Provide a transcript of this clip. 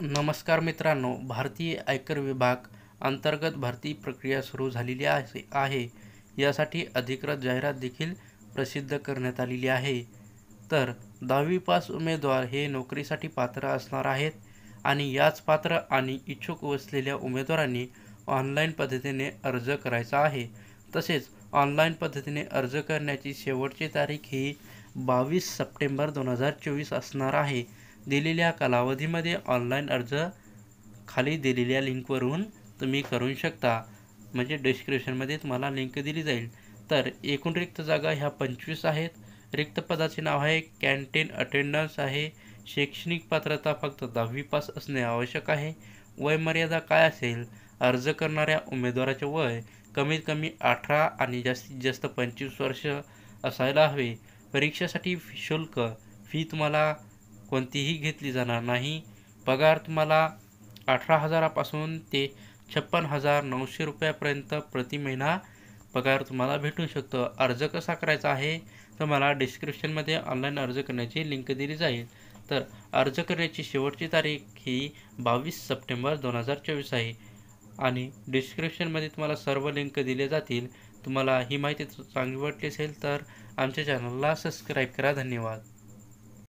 नमस्कार मित्रांनो, भारतीय आयकर विभाग अंतर्गत भरती प्रक्रिया सुरू झालेली आहे. यासाठी अधिकृत जाहिरात देखील प्रसिद्ध करण्यात आलेली आहे. तर 10वी पास उमेदवार हे नोकरीसाठी पात्र असणार आहेत आणि याच पात्र आणि इच्छुक असलेल्या उमेदवारांनी ऑनलाईन पद्धतीने अर्ज करायचा आहे. तसेच ऑनलाईन पद्धतीने अर्ज करण्याची शेवटची तारीख ही 22 सप्टेंबर 2024 असणार आहे. दिलेल्या कालावधीमध्ये ऑनलाईन अर्ज खाली दिलेल्या लिंकवरून तुम्ही करू शकता. म्हणजे डिस्क्रिप्शनमध्ये तुम्हाला लिंक दिली जाईल. तर एकूण रिक्त जागा ह्या 25 आहेत. रिक्त पदाचे नाव आहे कॅन्टीन अटेंडन्स आहे. शैक्षणिक पात्रता फक्त 10वी पास असणे आवश्यक आहे. वयमर्यादा काय असेल? अर्ज करणाऱ्या उमेदवाराचे वय कमीत कमी 18 आणि जास्तीत जास्त 25 वर्ष असायला हवे. परीक्षेसाठी शुल्क फी तुम्हाला कोणतीही घेतली जाणार नाही. पगार तुम्हाला 18,000पासून ते 56,900 रुपयापर्यंत प्रति महिना पगार तुम्हाला भेटू शकतो. अर्ज कसा करायचा आहे? तुम्हाला डिस्क्रिप्शनमध्ये ऑनलाईन अर्ज करण्याची लिंक दिली जाईल. तर अर्ज करण्याची शेवटची तारीख ही 22 सप्टेंबर 2024 आहे आणि डिस्क्रिप्शनमध्ये तुम्हाला सर्व लिंक दिले जातील. तुम्हाला ही माहिती चांगली वाटली असेल तर आमच्या चॅनलला सबस्क्राईब करा. धन्यवाद.